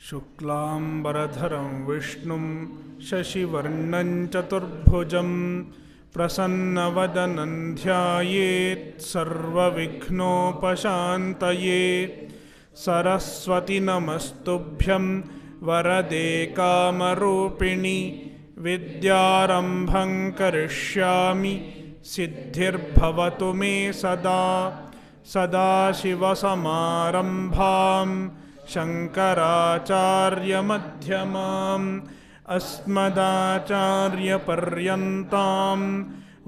शुक्लांबरधरं विष्णुं शशिवर्णं चतुर्भुजं प्रसन्नवदनं ध्यायेत् सर्वविघ्नोपशान्तये। सरस्वती नमस्तुभ्यं वरदे कामरूपिणि विद्यारम्भं करिष्यामि सिद्धिर्भवतु मे सदा। सदाशिवसमारम्भां शङ्कराचार्यमध्यमाम् अस्मदाचार्यपर्यन्तां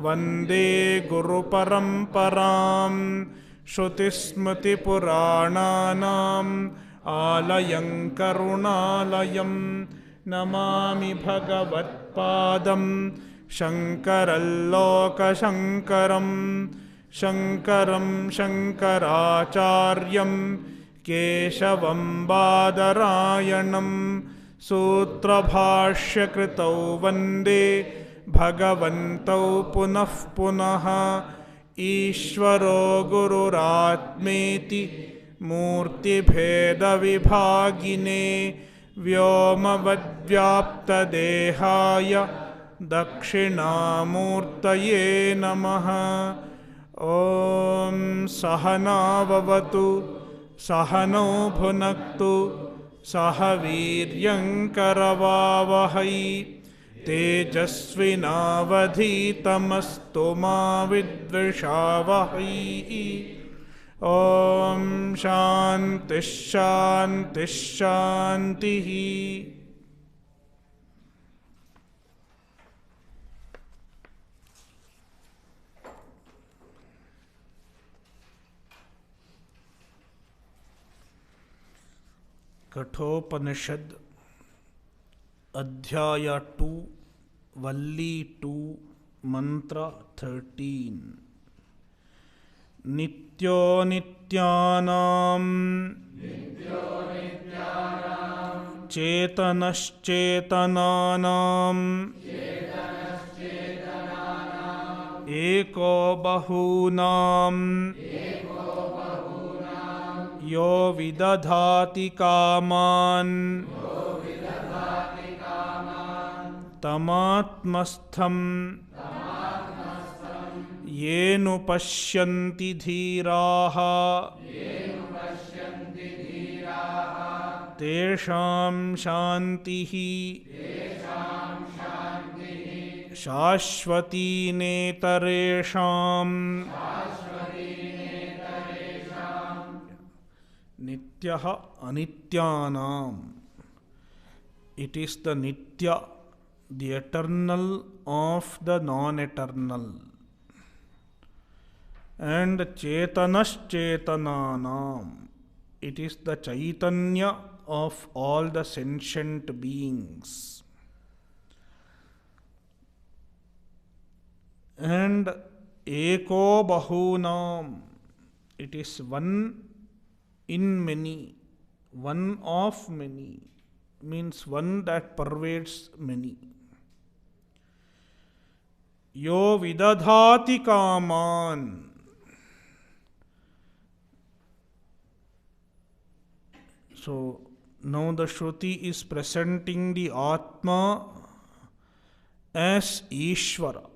वन्दे गुरुपरम्पराम्। श्रुतिस्मृतिपुराणानाम् आलयं करुणालयं नमामि भगवत्पादं शङ्करं लोकशङ्करम्। शङ्करं शङ्कराचार्यं केशवं बादरायणं सूत्रभाष्यकृतौ वन्दे भगवन्तौ पुनः पुनः। ईश्वरो गुरुरात्मेति मूर्तिभेदविभागिने व्योमवद्व्याप्तदेहाय दक्षिणामूर्तये नमः। ॐ सहनाववतु सहनौ भुनक्तु सह वीर्यङ्करवावहै तेजस्विनावधीतमस्तु मा विद्विषावहै। ॐ शान्तिः शान्तिः शान्तिः। कठोपनिषद अध्याय 2 वल्ली 2 मंत्र 13। नित्यो नित्यानां चेतनश्चेतनानां एको बहूनां यो विदधाति कामान् तमात्मस्थं येनुपश्यन्ति धीराः तेषां शान्तिः शाश्वती नेतरेषाम्। नित्यः अनित्यानां, it is the nitya, the eternal of the non-eternal, and chetanaschetanaanam, it is the chaitanya of all the sentient beings, and eko bahunam, it is one in many, one of many, means one that pervades many. Yo vidadhati kaman, so now the Shruti is presenting the Atma as Ishvara.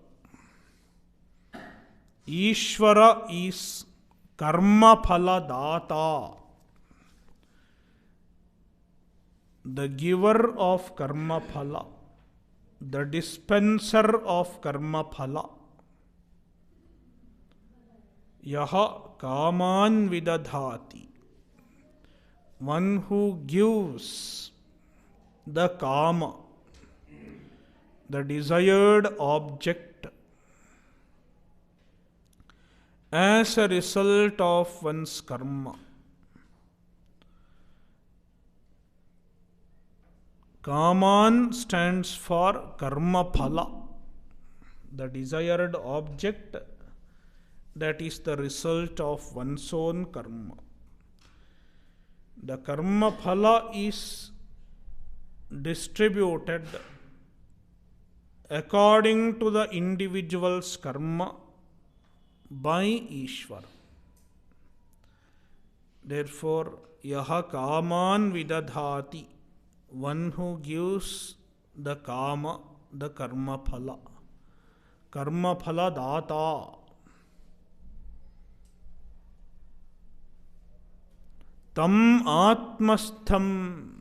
Ishvara is karma phala data, the giver of karma phala, the dispenser of karma phala. Yaha kaman vidadhati, one who gives the kama, the desired object, as a result of one's karma. Kaman stands for karma phala, the desired object that is the result of one's own karma. The karma phala is distributed according to the individual's karma by Ishvara. Therefore, yaha kaman vidadhati, one who gives the kama, the karma phala. Karma phala data. Tam atmastham.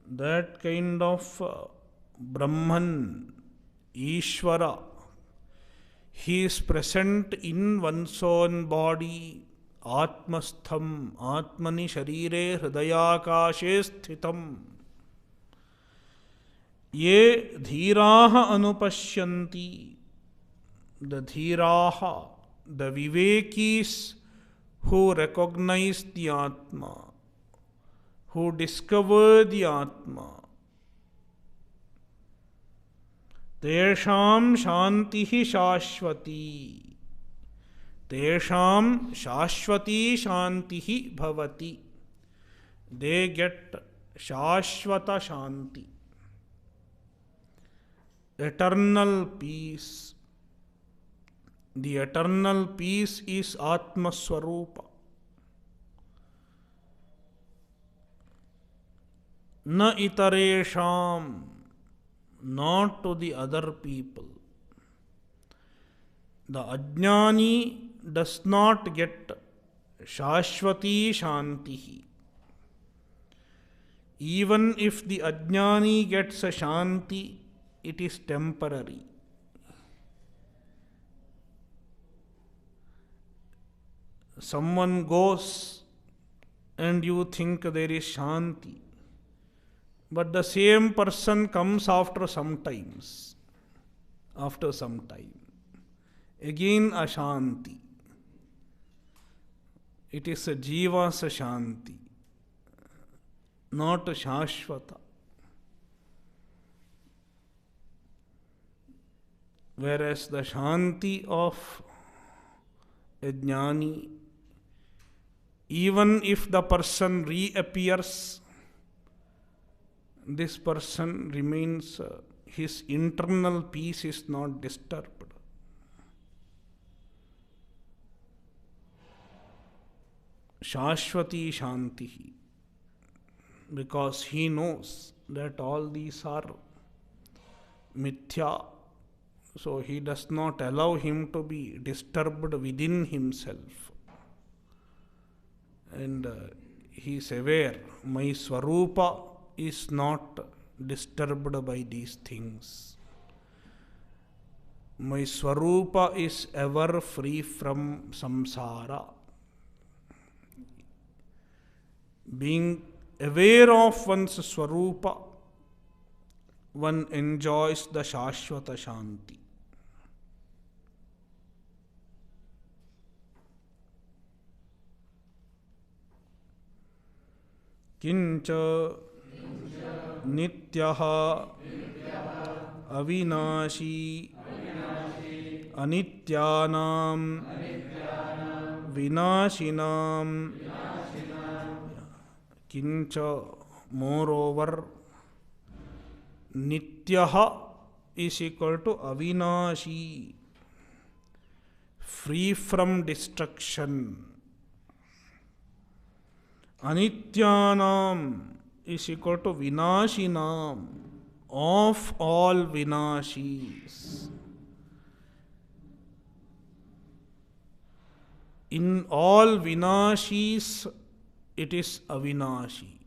That kind of Brahman, Ishvara, he is present in one's own body. Atmastham, Atmani Sharire Hridayakashe Sthitam. Ye Dhiraha Anupashyanti. The Dhiraha, the Vivekis who recognize the Atma, who discover the Atma. Tesham Shantihi Shashvati. Tesham Shashvati Shantihi Bhavati. They get Shashvata Shanti. Eternal peace. The eternal peace is Atma Swarupa. Na itaresham, not to the other people. The ajnani does not get shashvati shantihi. Even if the ajnani gets a shanti, it is temporary. Someone goes and you think there is shanti. But the same person comes after some time. Again ashanti. It is a jiva's shanti, not a shashvata. Whereas the shanti of a jnani, even if the person reappears, this person remains, his internal peace is not disturbed. Shashvati Shantihi. Because he knows that all these are mithya. So he does not allow him to be disturbed within himself. And he is aware, my Swarupa is not disturbed by these things. My Swarupa is ever free from samsara. Being aware of one's Swarupa, one enjoys the Shashvata Shanti. Kincha Nityaha Avinashi Anityanam Vinashinam. Kincha, moreover, Nityaha is equal to Avinashi, free from destruction. Anityanam is equal to Vinashinam, of all Vinashis. In all Vinashis, it is Avinashi.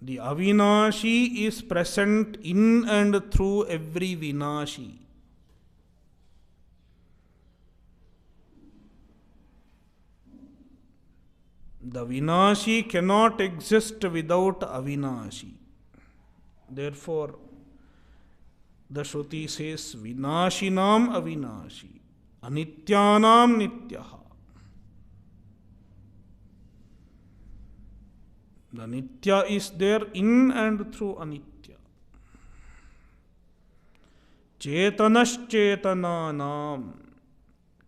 The Avinashi is present in and through every Vinashi. The Vinashi cannot exist without Avinashi. Therefore, the Shruti says, Vinashinam Avinashi, Anityanam Nityaha. The Nitya is there in and through Anitya. Chetanaschetana.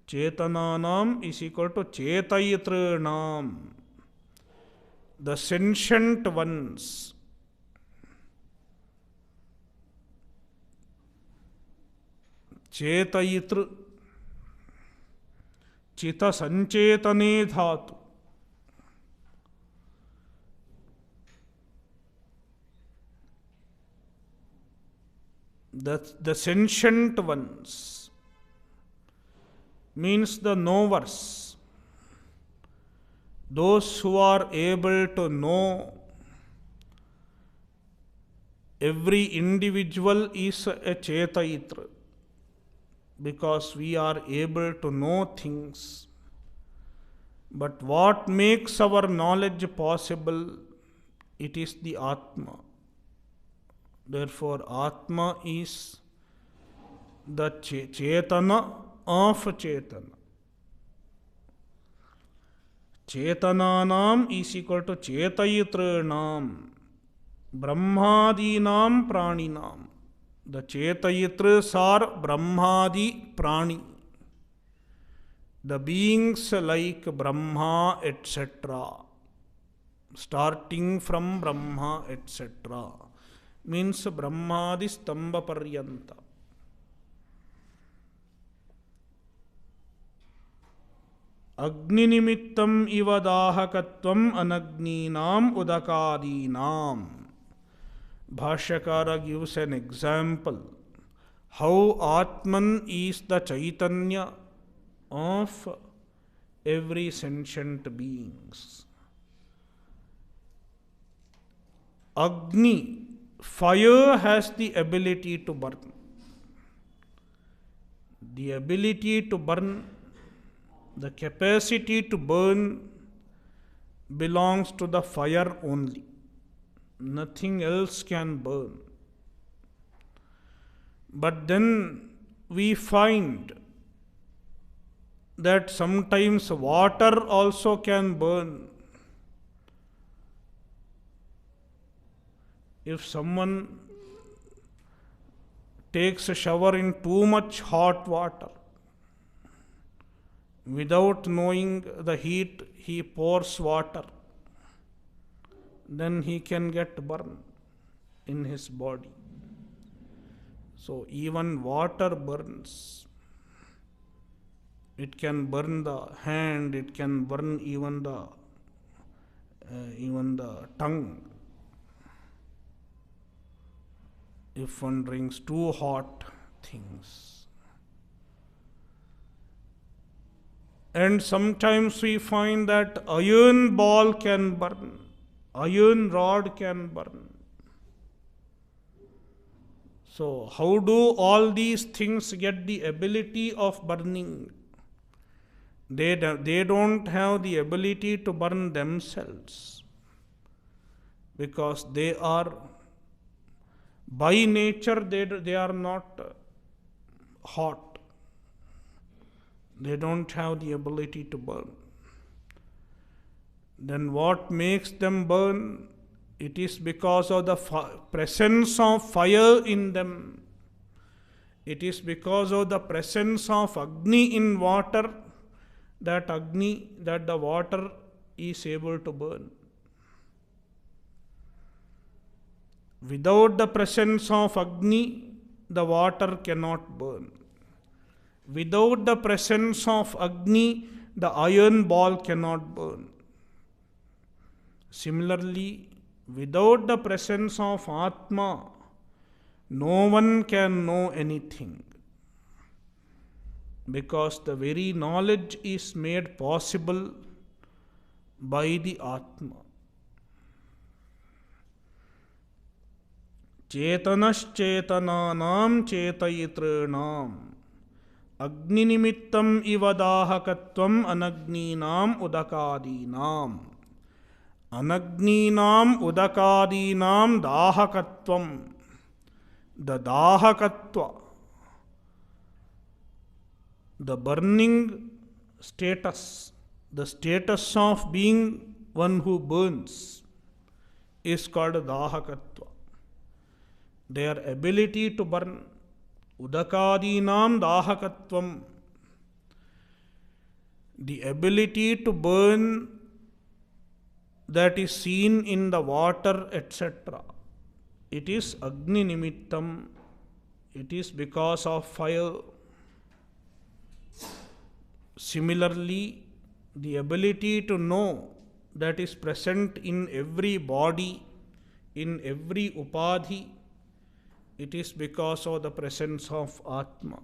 Chetananam is equal to Chetayitranam, the sentient ones. Chetayitr, Chita Sanchetane Dhatu. The sentient ones means the knowers, those who are able to know. Every individual is a Chetayitra because we are able to know things. But what makes our knowledge possible? It is the Atma. Therefore, Atma is the Chetana of Chetana. Chetananam is equal to Chetayitranam. Brahmadinam Praninam. The Chetayitras are Brahmadi Prani. The beings like Brahma, etc. Starting from Brahma, etc. Means Brahmadi Stamba Paryanta. Agni Nimittam iva dahakatvam anagninam udakadinam. Bhashyakara gives an example how Atman is the Chaitanya of every sentient beings. Agni, fire has the ability to burn. The ability to burn, the capacity to burn belongs to the fire only. Nothing else can burn. But then we find that sometimes water also can burn. If someone takes a shower in too much hot water, without knowing the heat, he pours water, then he can get burned in his body. So even water burns. It can burn the hand, it can burn even the tongue. If one drinks too hot things. And sometimes we find that iron ball can burn, iron rod can burn. So how do all these things get the ability of burning? They don't have the ability to burn themselves because they are, by nature, they are not hot. They don't have the ability to burn. Then what makes them burn? It is because of the presence of fire in them. It is because of the presence of Agni in water that the water is able to burn. Without the presence of Agni, the water cannot burn. Without the presence of Agni, the iron ball cannot burn. Similarly, without the presence of Atma, no one can know anything. Because the very knowledge is made possible by the Atma. Chetanaschetanaam chetayitranam agni nimittam iva dahakatvam anagninam udakadinam. Anagninam udakadinam dahakatvam. The dahakatva, the burning status, the status of being one who burns is called dahakatva. Their ability to burn, udakadinam dahakatvam, the ability to burn that is seen in the water, etc. It is Agni Nimittam. It is because of fire. Similarly, the ability to know that is present in every body, in every upadhi, It is because of the presence of Atma.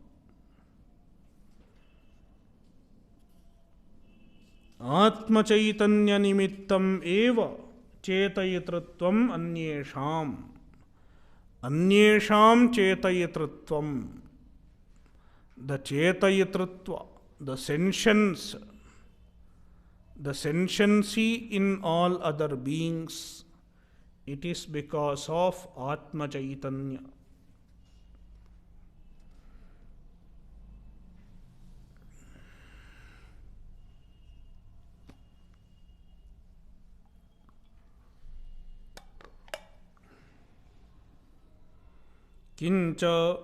Atma chaitanya nimittam eva chetayitratvam anyesham. Anyesham chetayitratvam. The chetayitratva, the sentience, the sentiency in all other beings, it is because of Atma Chaitanya. Kincha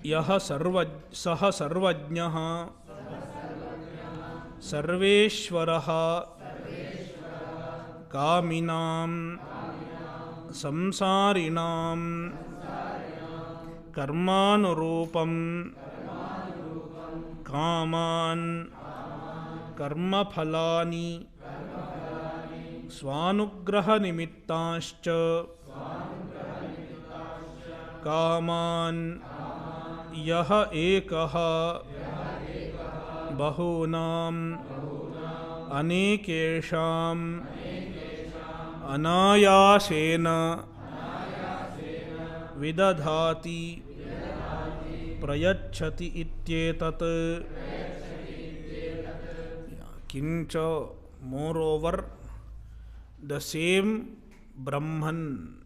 यह सह सर्वज्ञः सर्वेश्वरः कामिनां संसारिणां कर्मानुरूपं कामान् कर्मफलानि स्वानुग्रहनिमित्ताश्च कामान् यह एकः बहूनाम् अनेकेषाम् अनायासेन विदधाति प्रयच्छति इत्येतत्. किंच moreover the same Brahman,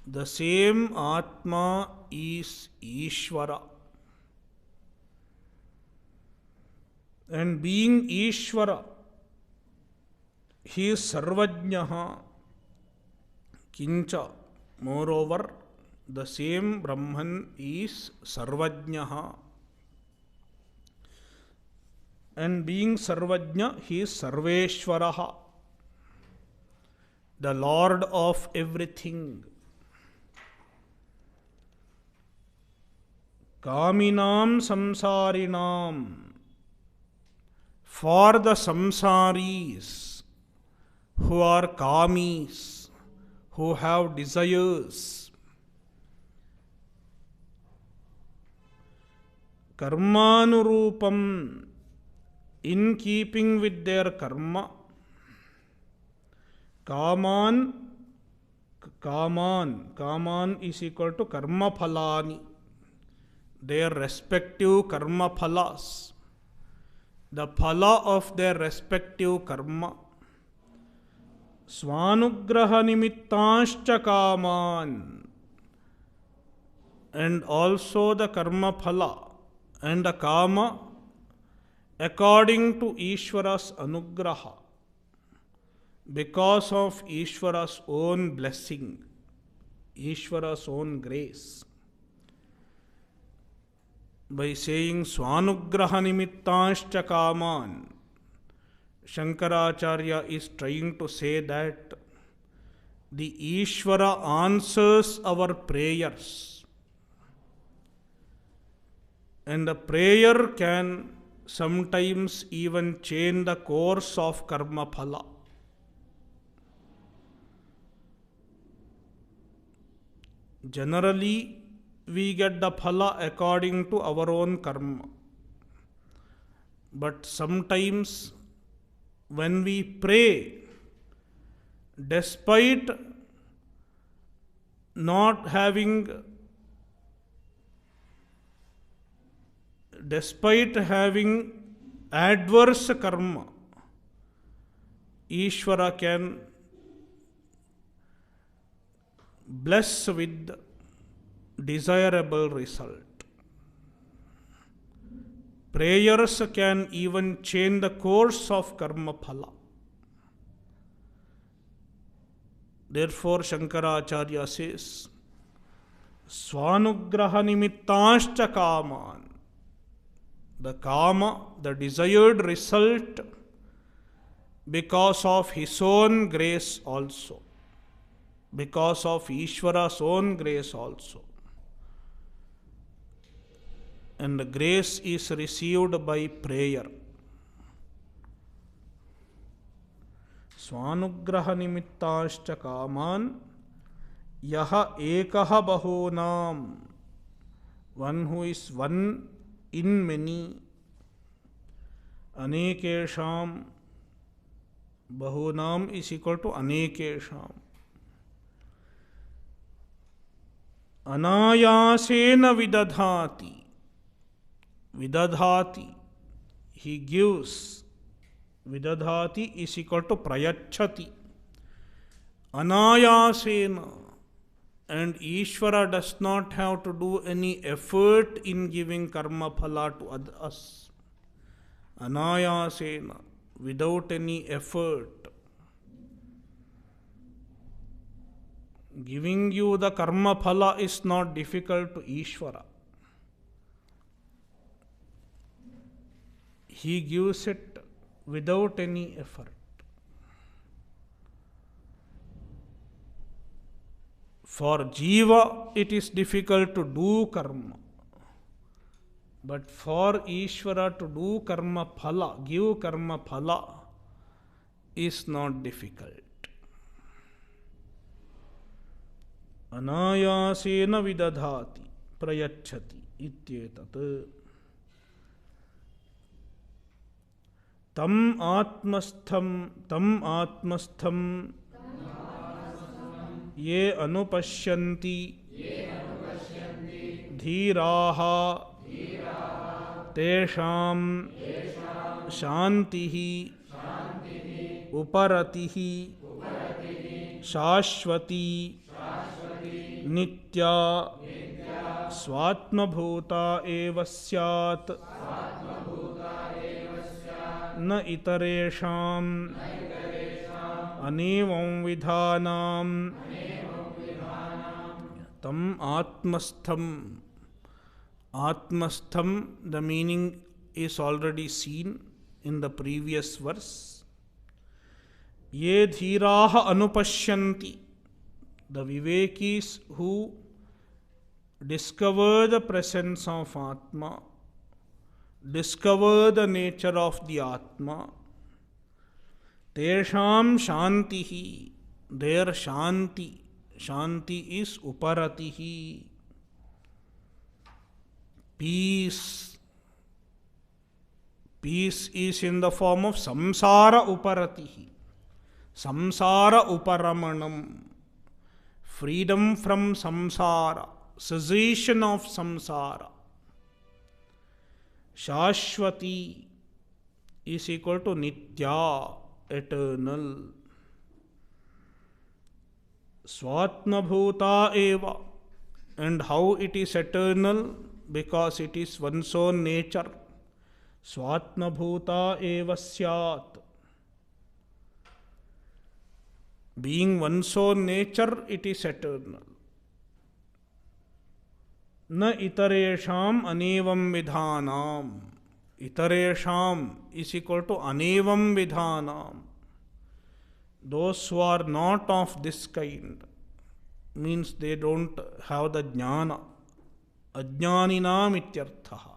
the same Atma is Ishvara. And being Ishvara, he is Sarvajnaha. Kincha, moreover, the same Brahman is Sarvajnaha. And being Sarvajna, he is Sarveshwaraha, the Lord of everything. Kaminam samsarinam. For the samsaris who are kamis, who have desires, karmanurupam, in keeping with their karma, kaman is equal to karma phalani, their respective karma phalas, the phala of their respective karma. Swanugraha nimittascha kaman, and also the karma phala and the kama according to Ishvara's anugraha, because of Ishvara's own blessing, Ishvara's own grace. By saying Swanugraha nimittascha kaman, Shankaracharya is trying to say that the Ishvara answers our prayers, and the prayer can sometimes even change the course of karma phala. Generally, we get the phala according to our own karma. But sometimes when we pray, despite having adverse karma, Ishvara can bless with desirable result. Prayers can even change the course of karma phala. Therefore, Shankaracharya says, Swanugraha nimittascha kaman. The kama, the desired result, because of his own grace also, because of Ishvara's own grace also. And the grace is received by prayer. Swanugraha nimittascha kaman Yaha ekaha bahunam, one who is one in many. Anekesham, bahunam is equal to anekesham. Anayasena vidadhati. Vidadhati, he gives. Vidadhati is equal to prayachati. Anayasena. And Ishvara does not have to do any effort in giving karma phala to us. Anayasena, without any effort. Giving you the karma phala is not difficult to Ishvara. He gives it without any effort. For Jiva, it is difficult to do karma. But for Ishvara to do karma phala, give karma phala, is not difficult. Anayasena vidadhati prayachati ityetat. Tam atmastham ye anupashyanti dhiraha tesham shantihi uparatihi shashvati nitya swatmabhuta eva syat न इतरेषां अनेवं विधानां तम आत्मस्थम. The meaning is already seen in the previous verse. Ye dhiraha anupashyanti, the vivekis who discover the presence of Atma, discover the nature of the Atma. Tesham shantihi, their shanti. Shanti is uparatihi, peace. Peace is in the form of samsara uparatihi. Samsara uparamanam, freedom from samsara, cessation of samsara. Shashvati is equal to nitya, eternal. Swatmabhuta eva. And how it is eternal? Because it is one's own nature. Swatmabhuta eva syat. Being one's own nature, it is eternal. Na itaresham anevam vidhanam. Itaresham is equal to anevam vidhanam. Those who are not of this kind, means they don't have the jnana. Ajnaninam ityarthaha.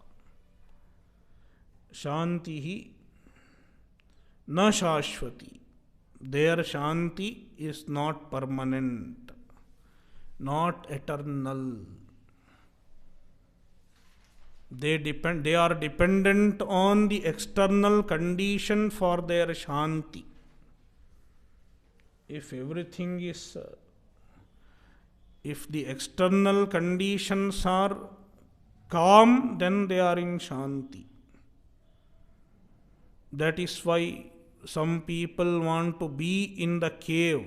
Shantihi na shashvati. Their shanti is not permanent, not eternal. They are dependent on the external condition for their shanti. If everything is, if the external conditions are calm, then they are in shanti. That is why some people want to be in the cave.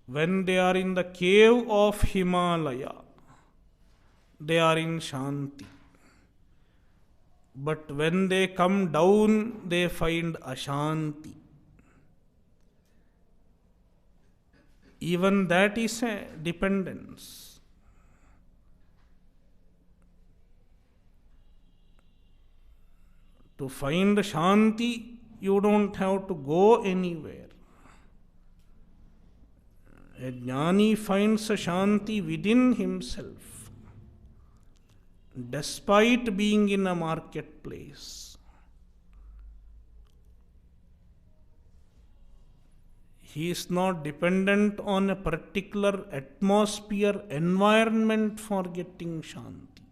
When they are in the cave of Himalaya, they are in shanti. But when they come down, they find ashanti. Even that is a dependence. To find shanti, you don't have to go anywhere. A jnani finds a shanti within himself, despite being in a marketplace. He is not dependent on a particular atmosphere, environment for getting Shanti.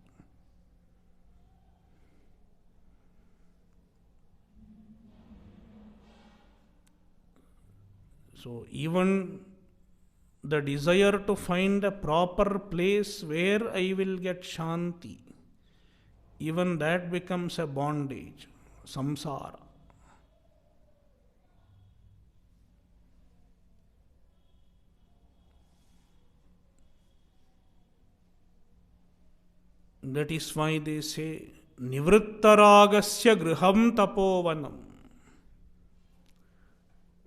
So even the desire to find a proper place where I will get Shanti, even that becomes a bondage, samsara. That is why they say, Nivrittaragasya griham tapovanam.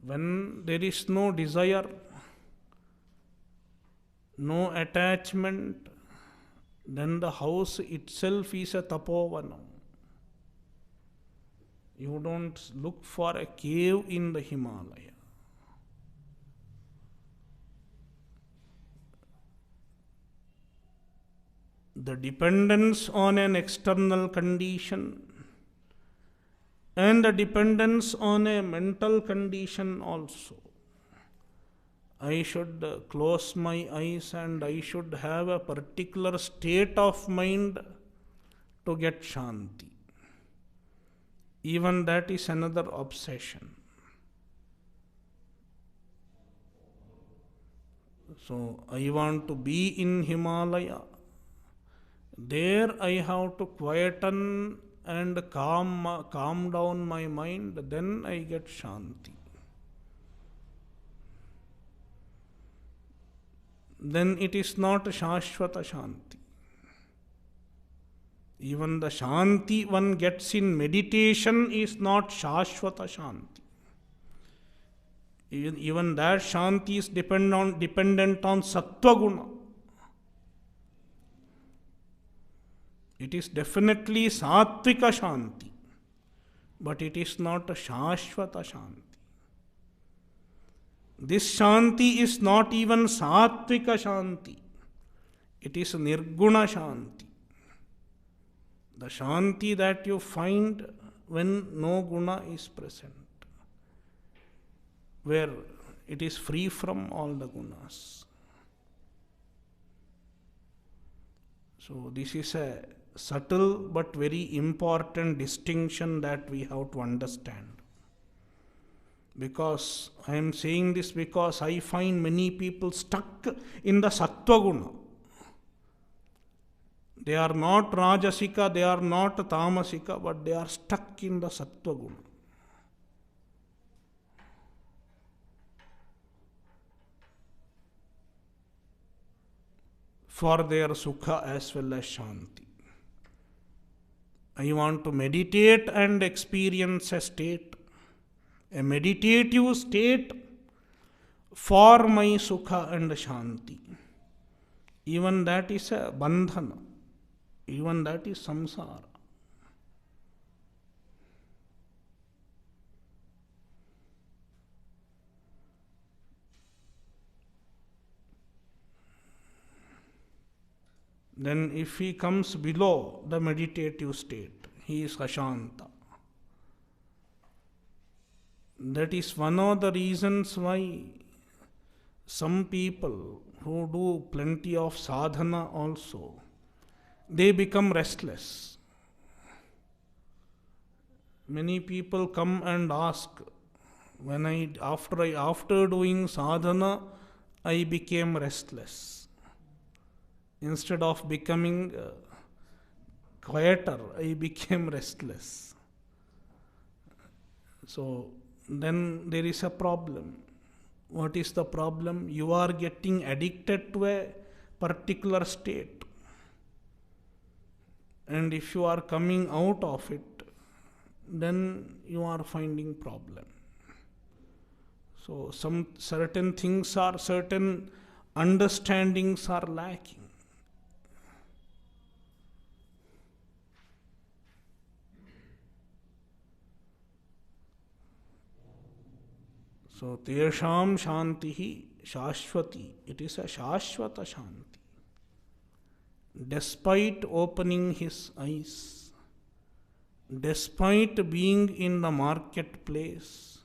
When there is no desire, no attachment, then the house itself is a tapovanam. You don't look for a cave in the Himalaya. The dependence on an external condition and the dependence on a mental condition also. I should close my eyes and I should have a particular state of mind to get Shanti. Even that is another obsession. So I want to be in Himalaya. There I have to quieten and calm down my mind, then I get Shanti. Then it is not Shashvata Shanti. Even the Shanti one gets in meditation is not Shashvata Shanti. Even that Shanti is dependent on Sattva Guna. It is definitely Sattvika Shanti, but it is not a Shashvata Shanti. This Shanti is not even Sattvika Shanti. It is Nirguna Shanti. The Shanti that you find when no guna is present, where it is free from all the gunas. So this is a subtle but very important distinction that we have to understand. Because I am saying this because I find many people stuck in the Sattva Guna. They are not Rajasika, they are not Tamasika, but they are stuck in the Sattva Guna. For their Sukha as well as Shanti. I want to meditate and experience a state, a meditative state for my Sukha and Shanti. Even that is a bandhana. Even that is samsara. Then if he comes below the meditative state, he is Ashanta. That is one of the reasons why some people who do plenty of sadhana also, they become restless. Many people come and ask, after doing sadhana, I became restless. Instead of becoming quieter, I became restless. So then there is a problem. What is the problem? You are getting addicted to a particular state. And if you are coming out of it, then you are finding problem. So some certain things are, certain understandings are lacking. So tesham shantihi shashvati. It is a shashvata shanti. Despite opening his eyes, despite being in the marketplace,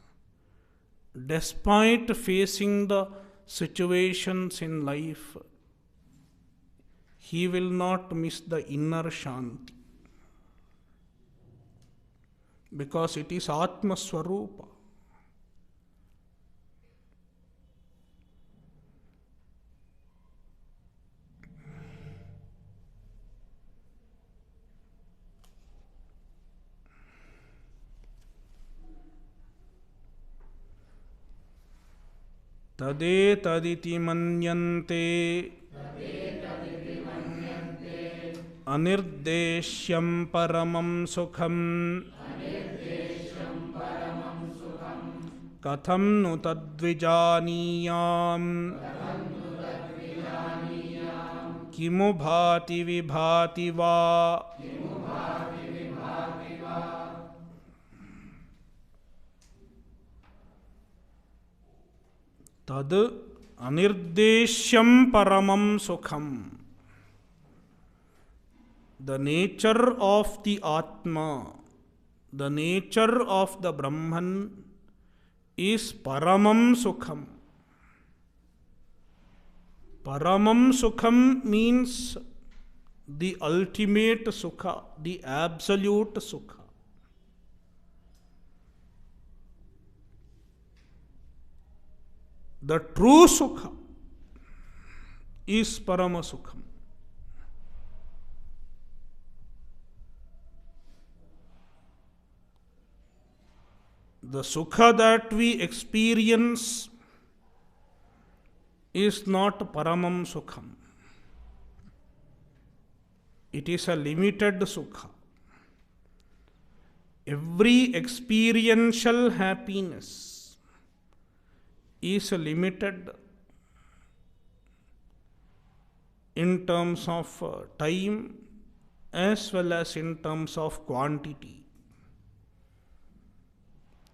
despite facing the situations in life, he will not miss the inner Shanti. Because it is Atma Swarupa. तदेतदिति मन्यन्ते अनिर्देश्यं परमं सुखम् कथं नु तद्विजानीयाम् किमु भाति विभाति वा। तद अनिर्देश्यं परमं सुखम. The nature of the Atma, the nature of the Brahman is Paramam Sukham. Paramam Sukham means the ultimate Sukha, the absolute Sukha. The true Sukha is Parama Sukham. The Sukha that we experience is not Paramam Sukham. It is a limited Sukha. Every experiential happiness is limited in terms of time as well as in terms of quantity.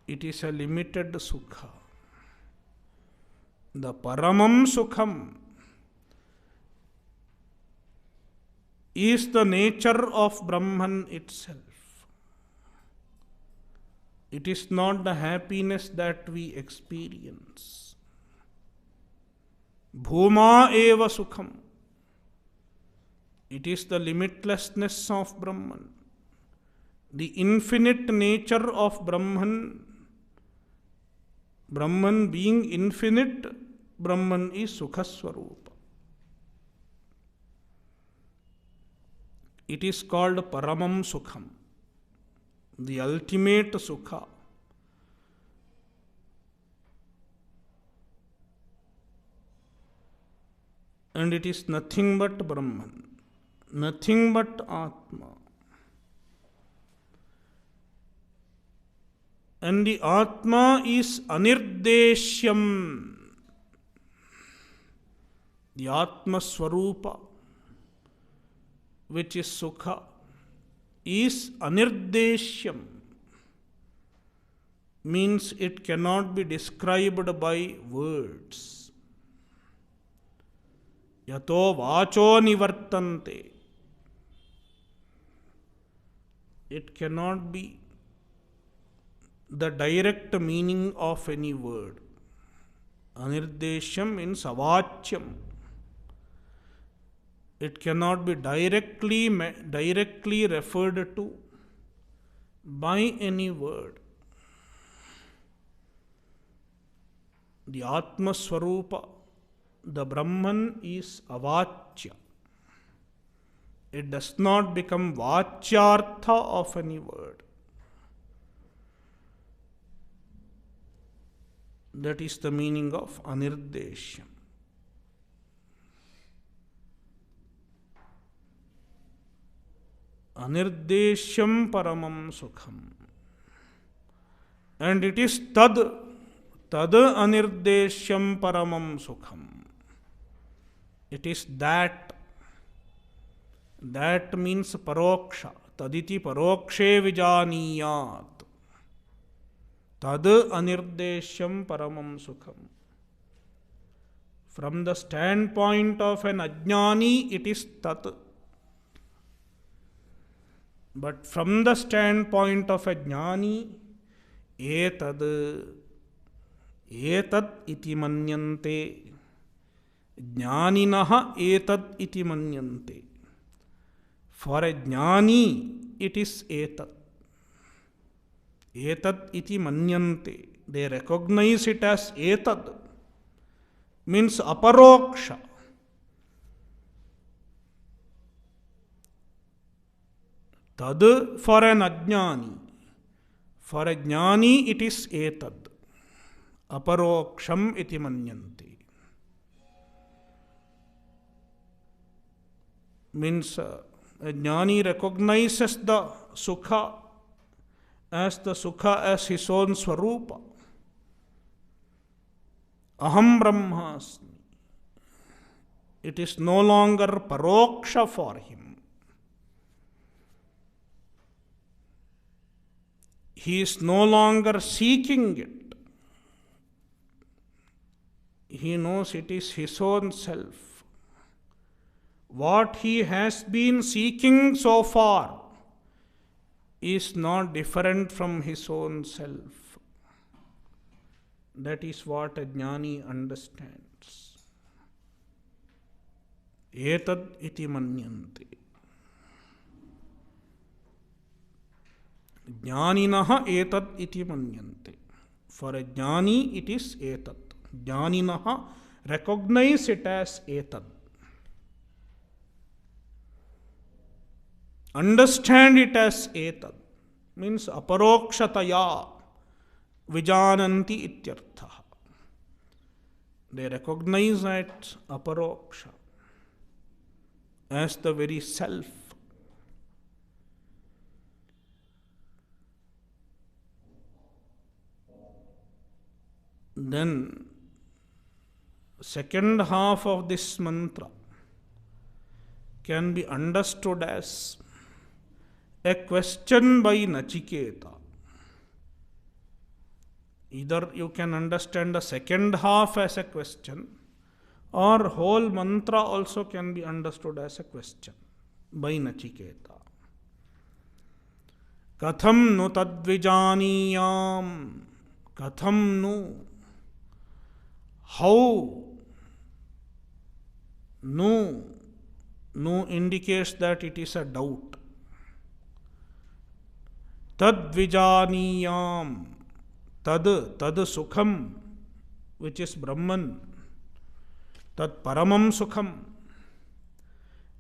It is a limited Sukha. The Paramam Sukham is the nature of Brahman itself. It is not the happiness that we experience. Bhuma eva Sukham. It is the limitlessness of Brahman. The infinite nature of Brahman. Brahman being infinite, Brahman is Sukha Swarupa. It is called Paramam Sukham, the ultimate Sukha. And it is nothing but Brahman, nothing but Atma. And the Atma is Anirdeshyam. The Atma Swarupa, which is Sukha, is Anirdeshyam. Means it cannot be described by words. Yato vacho nivartante. It cannot be the direct meaning of any word. Anirdeshyam means avachyam. It cannot be directly referred to by any word. The Atma Swarupa, the Brahman, is avachya. It does not become vachyartha of any word. That is the meaning of Anirdeshyam. Anirdeshyam Paramam Sukham. And it is Tad Anirdeshyam Paramam Sukham. It is that. That means Paroksha. Taditi Parokshe Vijaniyat. Tad Anirdeshyam Paramam Sukham. From the standpoint of an Ajnani, it is Tat. But from the standpoint of a Jnani, Etad एतत् इति मन्यन्ते, ज्ञानिनः एतत् इति मन्यन्ते. For a jnani, it is etat. Etat iti manyante. They recognize it as etat. Means aparoksha. Tad for an ajnani. For a jnani, it is etat. Aparoksham iti manyante. Means a jnani recognizes the sukha as his own swarupa. Aham brahmasmi. It is no longer paroksha for him. He is no longer seeking it. He knows it is his own self. What he has been seeking so far is not different from his own self. That is what a jnani understands. Etad iti manyante. Jnaninaha etad iti manyante. For a jnani, it is etad. Jnaninaha recognize it as etad. Understand it as etad. Means aparokshataya vijananti ityartha. They recognize it aparoksha as the very self. Then, second half of this mantra can be understood as a question by Nachiketa. Either you can understand the second half as a question, or whole mantra also can be understood as a question by Nachiketa. Katham nu tadvijaniyam. Katham nu. How? Nu. Nu indicates that it is a doubt. Tadvijaniyam. Tad sukham, which is Brahman. Tad paramam sukham.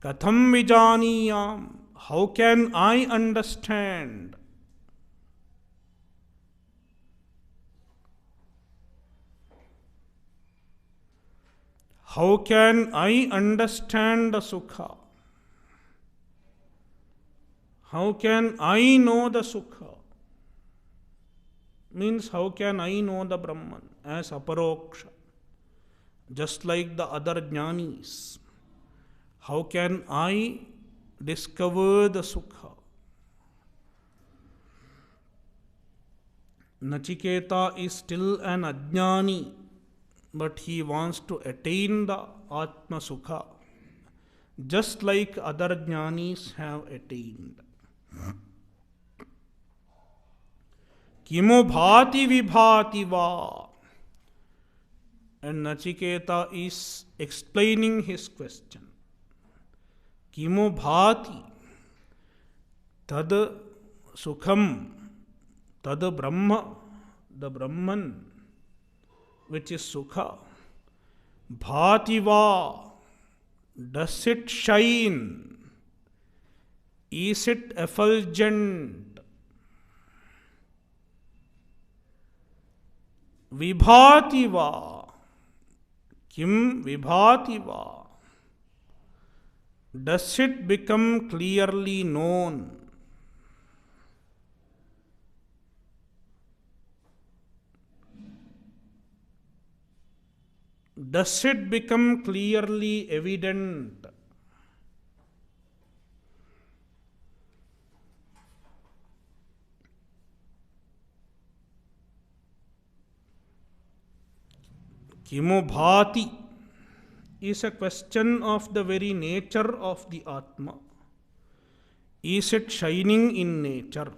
Katham vijaniyam. How can I understand? How can I understand the sukha? How can I know the sukha? Means how can I know the Brahman as aparoksha? Just like the other jnanis. How can I discover the sukha? Nachiketa is still an ajnani, but he wants to attain the Atma Sukha, just like other jnanis have attained. Kimo bhati vibhati va. And Nachiketa is explaining his question. Kimo bhati. Tad sukham. Tad brahma. The Brahman, which is sukha. Bhati va. Does it shine? Is it effulgent? Vibhati va. Kim vibhati va. Does it become clearly known? Does it become clearly evident? Kimo bhati is a question of the very nature of the Atma. Is it shining in nature?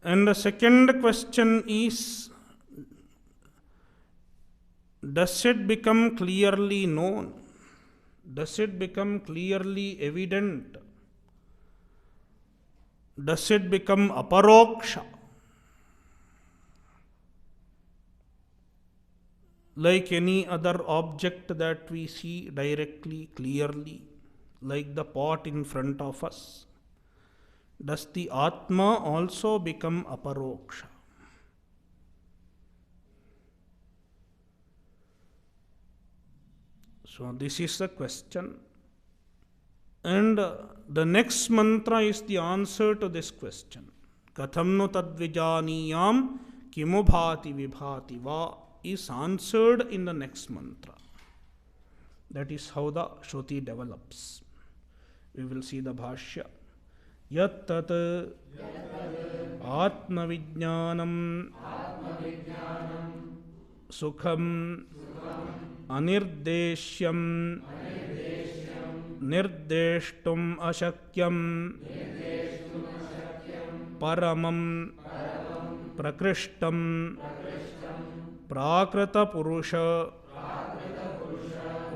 And the second question is, does it become clearly known? Does it become clearly evident? Does it become aparoksha? Like any other object that we see directly, clearly, like the pot in front of us. Does the Atma also become aparoksha? So this is the question. And the next mantra is the answer to this question. Katham nu tadvijaniyam kimu bhati vibhati va is answered in the next mantra. That is how the Shruti develops. We will see the Bhashya. Yat tat Atma Vijnanam Sukham Anirdeshyam Nirdeshtum Ashakyam Paramam Prakrishtam Prakrita Purusha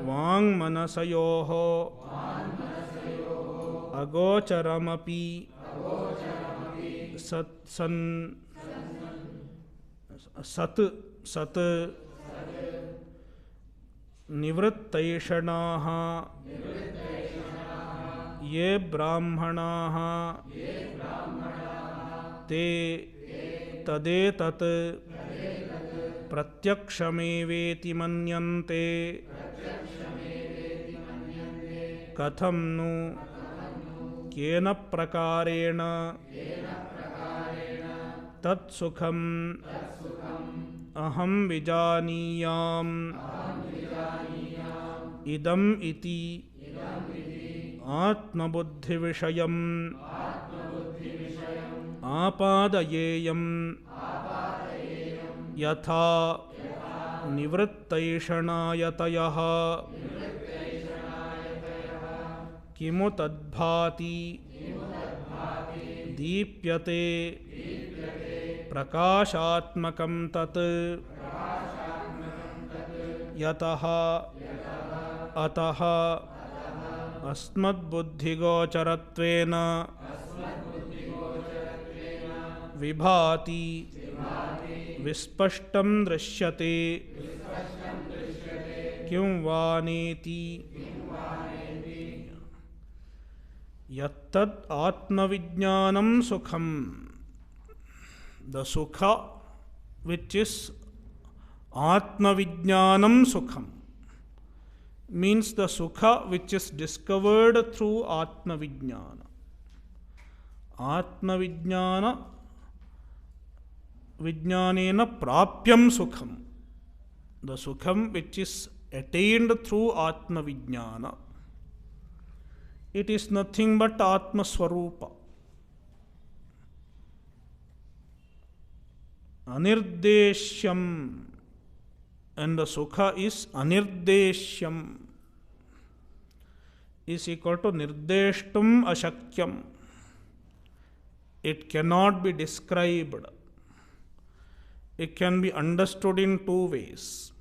Vang Manasayoho Agocharam Sat Nivrittaishanaha Ye Brahmanaha Te Tadetat Pratyakshameveti Manyante Katham nu Kena Prakarena Tat Sukham Aham Vijaniyam Idam iti Atma Buddhi Vishayam Apadayeyam Yatha Nivrittaishanayatayaha Kimu tadbhati Deepyate Prakashatmakam tat Yataha Ataha Asmad Buddhigocharatvena Vibhati Vispashtam Drishyate Kyum Vaneti Yattad Atma Vijnanam Sukham. The Sukha, which is Atma Vijnanam Sukham, means the Sukha which is discovered through Atma Vijnana. Atma Vijnana Vijnanena Prapyam Sukham. The Sukham which is attained through Atma Vijnana. It is nothing but Atma Swarupa. Anirdeshyam, and the Sukha is Anirdeshyam, is equal to Nirdeshtum Ashakyam. It cannot be described. It can be understood in two ways.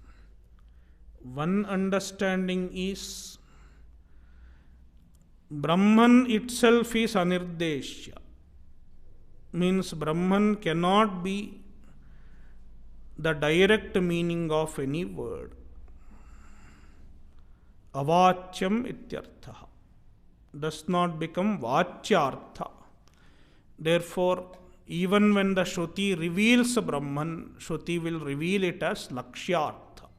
One understanding is Brahman itself is Anirdeshya, means Brahman cannot be the direct meaning of any word. Avachyam ityartha does not become vachyartha. Therefore, even when the Shruti reveals Brahman, Shruti will reveal it as Lakshyartha,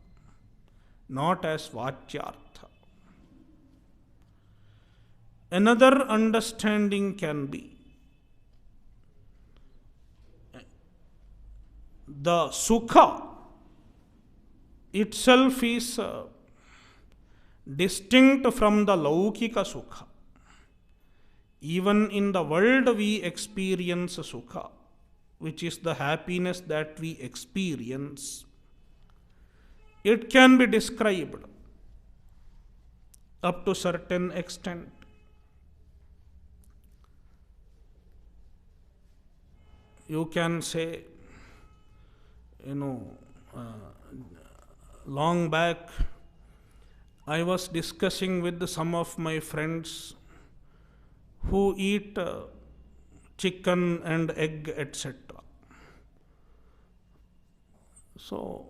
not as Vachyartha. Another understanding can be the Sukha itself is distinct from the Laukika Sukha. Even in the world we experience Sukha, which is the happiness that we experience. It can be described up to certain extent. You can say, uh, long back, I was discussing with some of my friends who eat chicken and egg, etc. So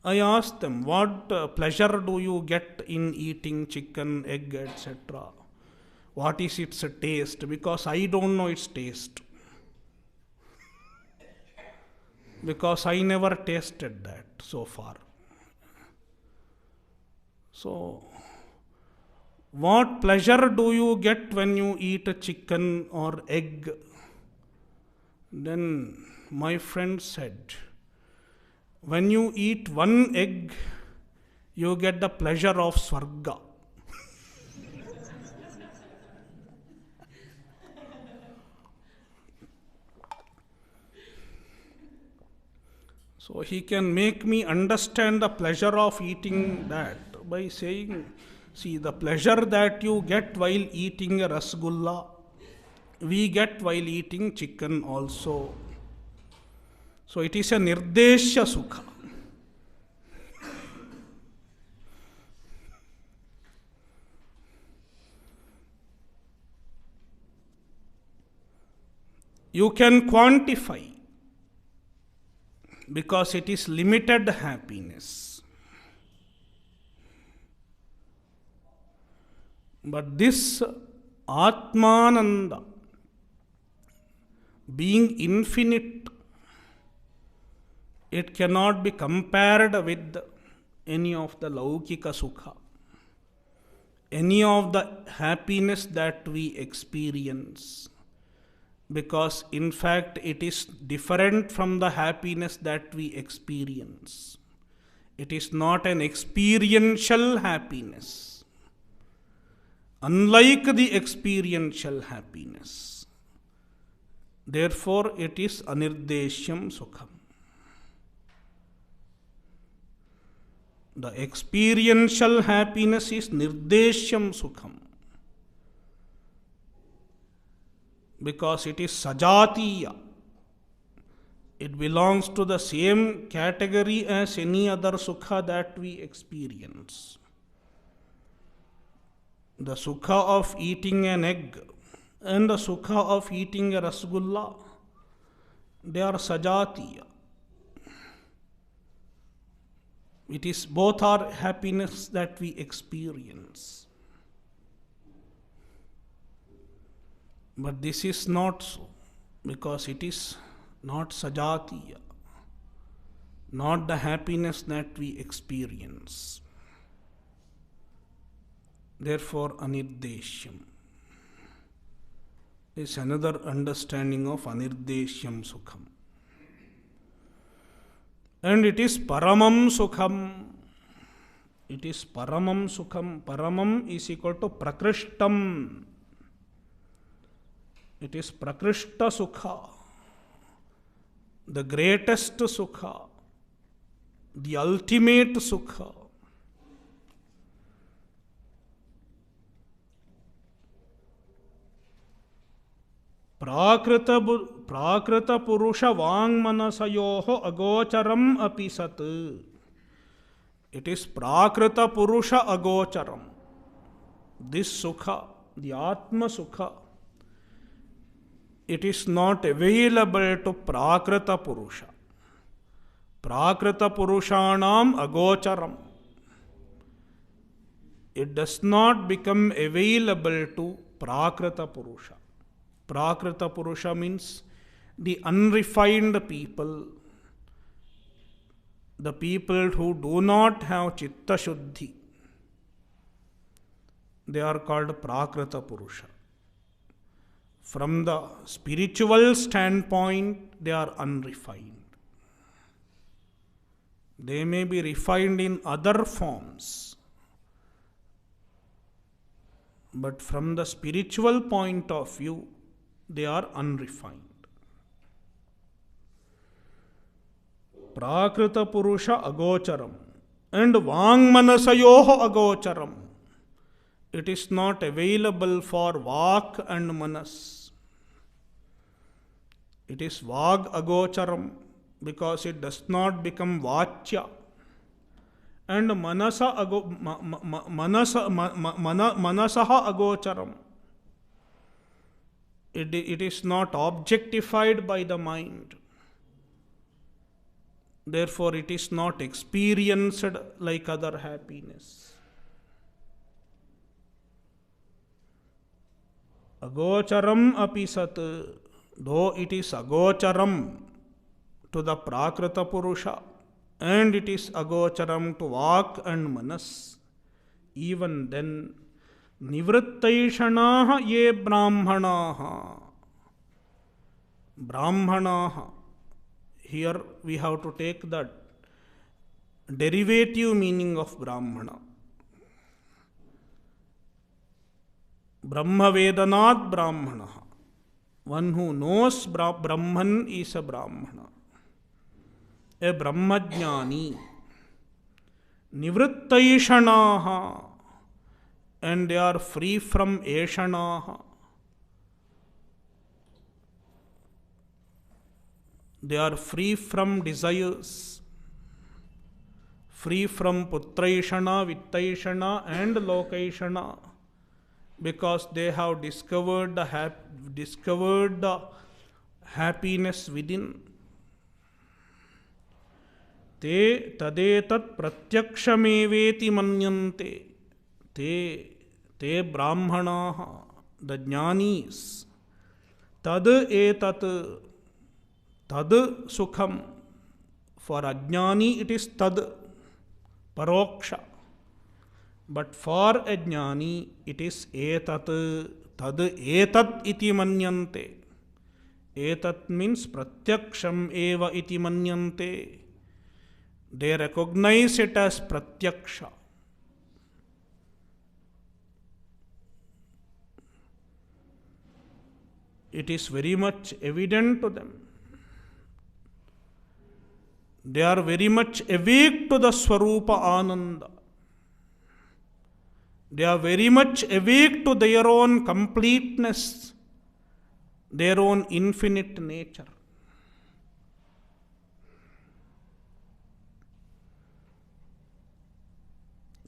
I asked them, what pleasure do you get in eating chicken, egg, etc.? What is its taste? Because I don't know its taste. Because I never tasted that so far. So, what pleasure do you get when you eat a chicken or egg? Then my friend said, when you eat one egg, you get the pleasure of Swarga. So he can make me understand the pleasure of eating that by saying, see, the pleasure that you get while eating a rasgulla, we get while eating chicken also. So it is a nirdeshya sukha. You can quantify because it is limited happiness. But this Atmananda, being infinite, it cannot be compared with any of the Laukika Sukha, any of the happiness that we experience. Because in fact it is different from the happiness that we experience. It is not an experiential happiness. Unlike the experiential happiness. Therefore it is anirdeshyam sukham. The experiential happiness is nirdeshyam sukham. Because it is sajatiya. It belongs to the same category as any other sukha that we experience. The sukha of eating an egg and the sukha of eating a rasgulla, they are sajatiya. It is both are happiness that we experience. But this is not so, because it is not sajatiya, not the happiness that we experience. Therefore, anirdeshyam is another understanding of anirdeshyam sukham. And it is paramam sukham. It is paramam sukham. Paramam is equal to prakrishtam. It is prakrishta sukha, the greatest sukha, the ultimate sukha. Prakrita purusha vangmanasayoho agocharam api sat. It is prakrita purusha agocharam. This sukha, the atma sukha, it is not available to Prakrita Purusha. Prakrita Purushanam agocharam. It does not become available to Prakrita Purusha. Prakrita Purusha means the unrefined people, the people who do not have Chitta Shuddhi. They are called Prakrita Purusha. From the spiritual standpoint, they are unrefined. They may be refined in other forms. But from the spiritual point of view, they are unrefined. Prakrita Purusha agocharam and Vangmanasayoho agocharam. It is not available for Vak and Manas. It is vag agocharam because it does not become vachya. And manasaha agocharam. It is not objectified by the mind. Therefore, it is not experienced like other happiness. Agocharam api sat, though it is agocharam to the Prakrita Purusha, and it is agocharam to Vak and Manas, even then, nivrittaishanaha ye brahmanaha. Brahmanaha. Here we have to take the derivative meaning of Brahmana. Brahma Vedanat Brahmana. One who knows Brahman is a Brahmana. A Brahmajnani. Nivrittaishanaha. And they are free from Eshanaha. They are free from desires, free from Putraishana, Vittaishana and Lokaishana, because they have discovered the happiness within. Te tadetat pratyakshameveti manyante. Te brahmanaha, the jnanis. Tad etat. Tad sukham. For ajnani it is tad, paroksha. But for a jnani it is etat, tad etat iti manyante. Etat means pratyaksham eva iti manyante. They recognize it as pratyaksha. It is very much evident to them. They are very much awake to the Swarupa Ananda. They are very much awake to their own completeness, their own infinite nature.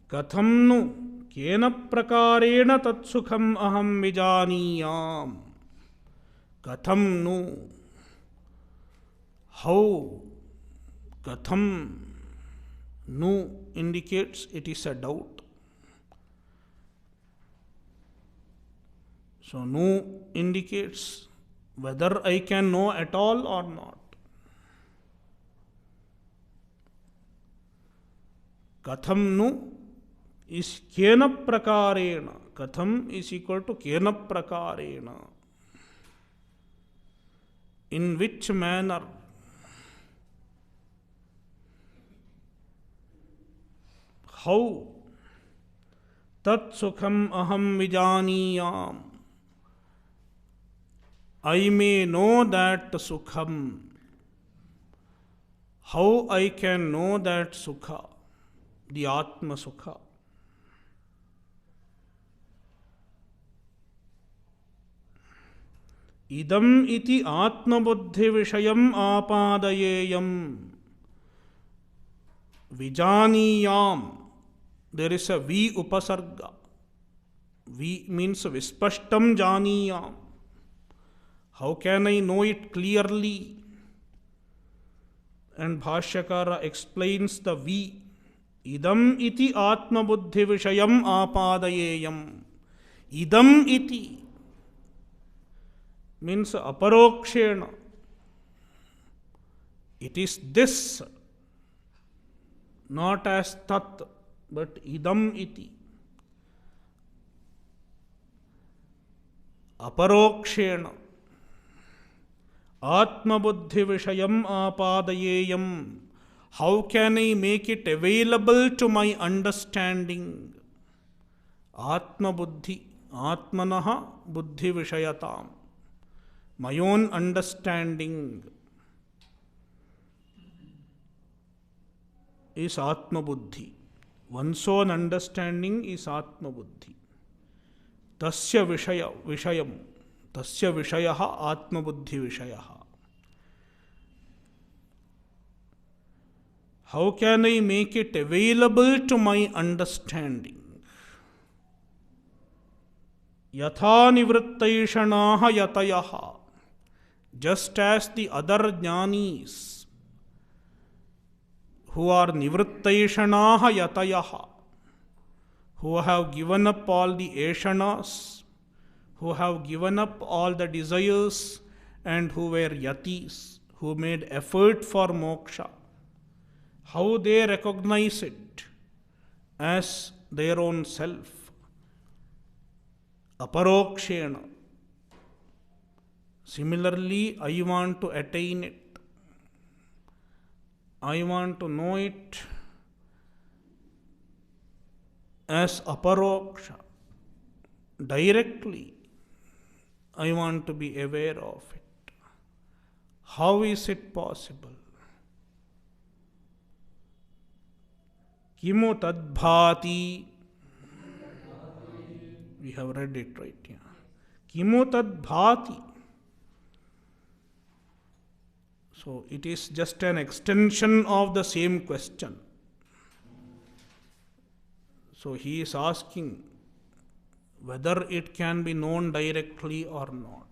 Katham nu kena prakarena tat sukham aham vijaniyam. Katham nu, how? Katham nu indicates it is a doubt. So nu indicates whether I can know at all or not. Katham nu is kena prakarena. Katham is equal to kena prakarena. In which manner? How? Tat sukham aham vijaniyam. I may know that sukham. How I can know that sukha? The Atma Sukha. Idam iti Atma Buddhi Vishayam Apadayeyam. Vijaniyam. There is a V upasarga. V means Vispashtam Janiyam. How can I know it clearly? And Bhashyakara explains the V. Idam iti Atma Buddhi Vishayam Apadayeyam. Idam iti means aparokshena. It is this, not as tat, but idam iti. Aparokshena. Atma Buddhi Vishayam Apadayeyam. How can I make it available to my understanding? Atma Buddhi. Atmanaha Buddhi Vishayatam. My own understanding is Atma Buddhi. One's own understanding is Atma Buddhi. Tasya Vishayam. Tasya Vishayaha Atma Buddhi Vishayaha. How can I make it available to my understanding? Yatha nivrittaishanaha yatayaha. Just as the other jnanis who are nivrittaishanaha yatayaha, who have given up all the eshanas, who have given up all the desires, and who were yatis, who made effort for moksha, how they recognize it as their own self, aparokshena. Similarly, I want to attain it. I want to know it as aparoksha. Directly, I want to be aware of it. How is it possible? Kimu tadbhati. We have read it right here. Kimu tadbhati. So it is just an extension of the same question. So he is asking whether it can be known directly or not.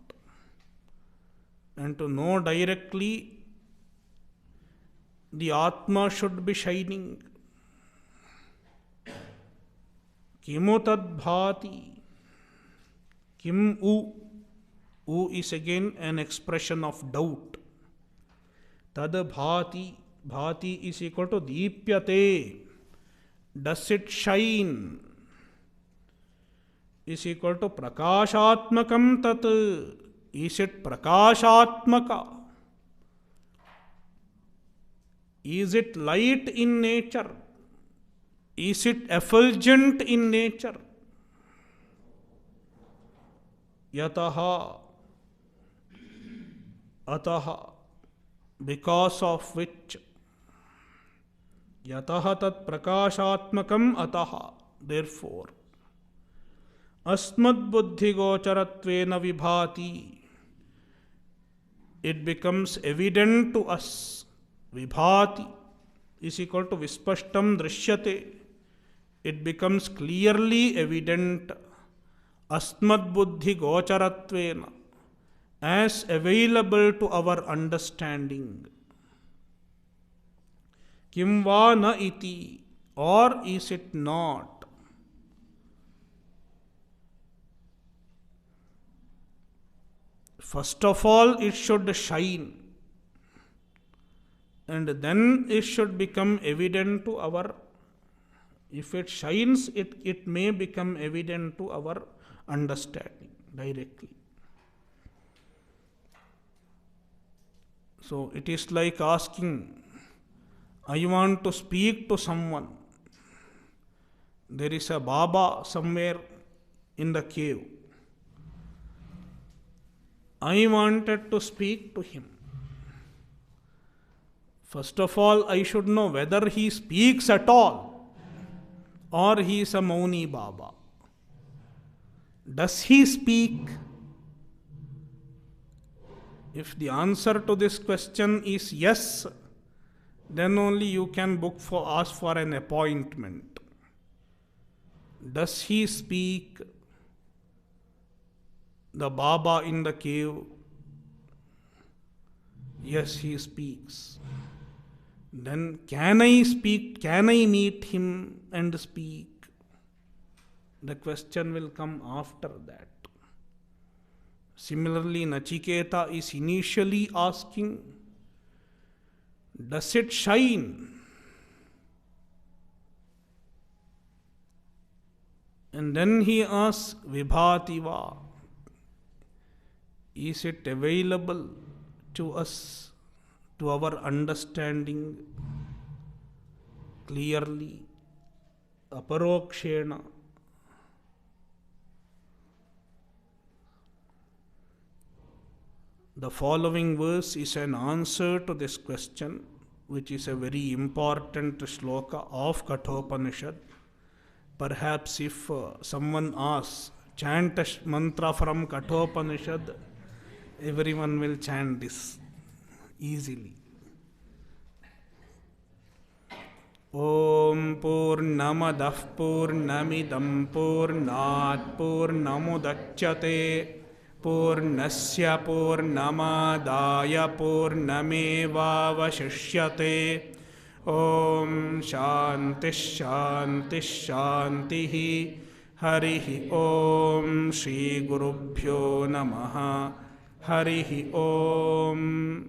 And to know directly, the Atma should be shining. Kimu tad bhati. Kim u. U is again an expression of doubt. Tad bhati. Bhati is equal to deepyate. Does it shine? Is equal to prakashatmakam tat. Is it prakashatmaka? Is it light in nature? Is it effulgent in nature? Yataha. Ataha. Because of which. Yataha tat prakashatmakam ataha. Therefore. Asmad buddhi gocharatvena vibhati. It becomes evident to us. Vibhati is equal to vispashtam drishyate. It becomes clearly evident. Asmad buddhi gocharatvena. As available to our understanding. Kim va na iti. Or is it not? First of all, it should shine. And then it should become evident to our. If it shines, it may become evident to our understanding directly. So it is like asking, I want to speak to someone. There is a Baba somewhere in the cave. I wanted to speak to him. First of all, I should know whether he speaks at all or he is a Mauni Baba. Does he speak? If the answer to this question is yes, then only you can ask for an appointment. Does he speak? The Baba in the cave. Yes, he speaks. Then can I speak? Can I meet him and speak? The question will come after that. Similarly, Nachiketa is initially asking, does it shine? And then he asks, Vibhati va. Is it available to us, to our understanding clearly, aparokshena? The following verse is an answer to this question, which is a very important shloka of Kathopanishad. Perhaps if someone asks, chant a mantra from Kathopanishad, everyone will chant this easily. ओम पूर्णमदः पूर्णमिदं पूर्णात् पूर्णमुदच्यते पूर्णस्य पूर्णमादाय पूर्णमेवावशिष्यते। ओम शांति शांति शांति। हरिः ओम। श्री गुरुभ्यो नमः। हरिः ओम।